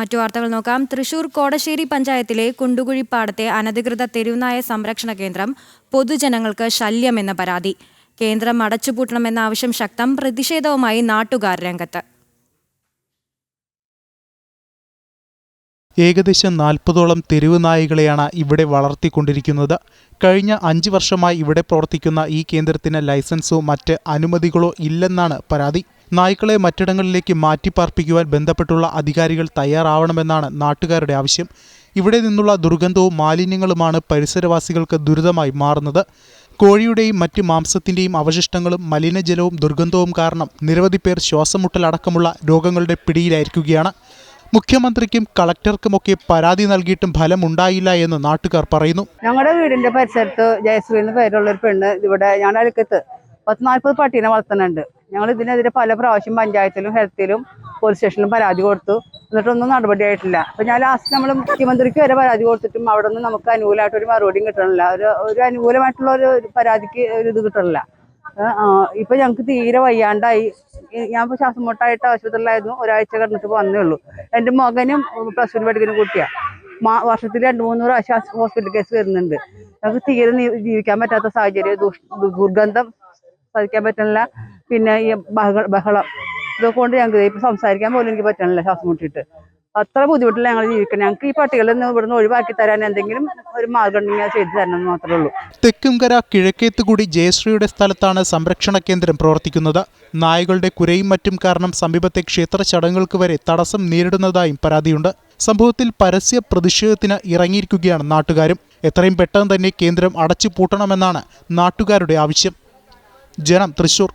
മറ്റു വാർത്തകൾ നോക്കാം. തൃശൂർ കോടശ്ശേരി പഞ്ചായത്തിലെ കുണ്ടുകുഴിപ്പാടത്തെ അനധികൃത തെരുവുനായ സംരക്ഷണ കേന്ദ്രം പൊതുജനങ്ങൾക്ക് ശല്യമെന്ന പരാതി. കേന്ദ്രം അടച്ചുപൂട്ടണമെന്ന ആവശ്യം ശക്തം. പ്രതിഷേധവുമായി നാട്ടുകാർ രംഗത്ത്. ഏകദേശം 40ഓളം തെരുവ് നായകളെയാണ് ഇവിടെ വളർത്തിക്കൊണ്ടിരിക്കുന്നത്. കഴിഞ്ഞ 5 വർഷമായി ഇവിടെ പ്രവർത്തിക്കുന്ന ഈ കേന്ദ്രത്തിന് ലൈസൻസോ മറ്റ് അനുമതികളോ ഇല്ലെന്നാണ് പരാതി. നായ്ക്കളെ മറ്റിടങ്ങളിലേക്ക് മാറ്റിപ്പാർപ്പിക്കുവാൻ ബന്ധപ്പെട്ടുള്ള അധികാരികൾ തയ്യാറാവണമെന്നാണ് നാട്ടുകാരുടെ ആവശ്യം. ഇവിടെ നിന്നുള്ള ദുർഗന്ധവും മാലിന്യങ്ങളുമാണ് പരിസരവാസികൾക്ക് ദുരിതമായി മാറുന്നത്. കോഴിയുടെയും മറ്റ് മാംസത്തിൻ്റെയും അവശിഷ്ടങ്ങളും മലിനജലവും ദുർഗന്ധവും കാരണം നിരവധി പേർ ശ്വാസമുട്ടലടക്കമുള്ള രോഗങ്ങളുടെ പിടിയിലായിരിക്കുകയാണ്. മുഖ്യമന്ത്രിക്കും കളക്ടർക്കുമൊക്കെ പരാതി നൽകിയിട്ടും ഫലമുണ്ടായില്ല എന്ന് നാട്ടുകാർ പറയുന്നു. ഞങ്ങളുടെ വീടിന്റെ പരിസരത്ത് ജയശ്രീ എന്ന് പേരുള്ള ഒരു പെണ്ണ് ഇവിടെ ഞങ്ങളുടെ അടുക്കത്ത് 40 പട്ടീനെ വളർത്തുന്നുണ്ട്. ഞങ്ങൾ ഇതിനെതിരെ പല പ്രാവശ്യം പഞ്ചായത്തിലും ഹെൽത്തിലും പോലീസ് സ്റ്റേഷനിലും പരാതി കൊടുത്തു. എന്നിട്ടൊന്നും നടപടിയായിട്ടില്ല. അപ്പൊ ഞാൻ ലാസ്റ്റ് നമ്മൾ മുഖ്യമന്ത്രിക്ക് വരെ പരാതി കൊടുത്തിട്ടും അവിടെ നിന്ന് നമുക്ക് അനുകൂലമായിട്ട് ഒരു മറുപടിയും കിട്ടണില്ല. ഒരു അനുകൂലമായിട്ടുള്ള ഒരു പരാതിക്ക് ഒരു ഇത് കിട്ടണില്ല. ഇപ്പൊ ഞങ്ങൾക്ക് തീരെ വയ്യാണ്ടായി. ഞാൻ ഇപ്പോൾ ശ്വാസം മുട്ടായിട്ട് ആശുപത്രിയിലായിരുന്നു. ഒരാഴ്ച കിടന്നിട്ട് വന്നേ ഉള്ളൂ. എൻ്റെ മകനും +2 പഠിക്കുന്ന കുട്ടിയാണ്. വർഷത്തിൽ 2-3 പ്രാവശ്യം ഹോസ്പിറ്റൽ കേസ് വരുന്നുണ്ട്. ഞങ്ങൾക്ക് തീരെ ജീവിക്കാൻ പറ്റാത്ത സാഹചര്യം, ദുർഗന്ധം സഹിക്കാൻ പറ്റണില്ല. പിന്നെ ഈ ബഹളം ഇതൊക്കെ കൊണ്ട് ഞങ്ങൾക്ക് ഇപ്പം സംസാരിക്കാൻ പോലും എനിക്ക് പറ്റണില്ല, ശ്വാസം മുട്ടിയിട്ട്. അത്ര ബുദ്ധിമുട്ടില്ല ഞങ്ങൾ ജീവിക്കണം. ഞങ്ങൾക്ക് ഈ പട്ടികളിൽ നിന്ന് ഇവിടുന്ന് ഒഴിവാക്കി തരാൻ എന്തെങ്കിലും ഒരു മാർഗം ഉണ്ടെങ്കിൽ ചെയ്തു തരണം എന്ന് മാത്രമേ ഉള്ളൂ. തെക്കുംകര കിഴക്കേത്തുകൂടി ജയശ്രീയുടെ സ്ഥലത്താണ് സംരക്ഷണ കേന്ദ്രം പ്രവർത്തിക്കുന്നത്. നായകളുടെ കുരയും മറ്റും കാരണം സമീപത്തെ ക്ഷേത്ര ചടങ്ങുകൾക്ക് വരെ തടസ്സം നേരിടുന്നതായും പരാതിയുണ്ട്. സംഭവത്തിൽ പരസ്യ പ്രതിഷേധത്തിന് ഇറങ്ങിയിരിക്കുകയാണ് നാട്ടുകാരും. എത്രയും പെട്ടെന്ന് തന്നെ കേന്ദ്രം അടച്ചുപൂട്ടണമെന്നാണ് നാട്ടുകാരുടെ ആവശ്യം. ജനം, തൃശൂർ.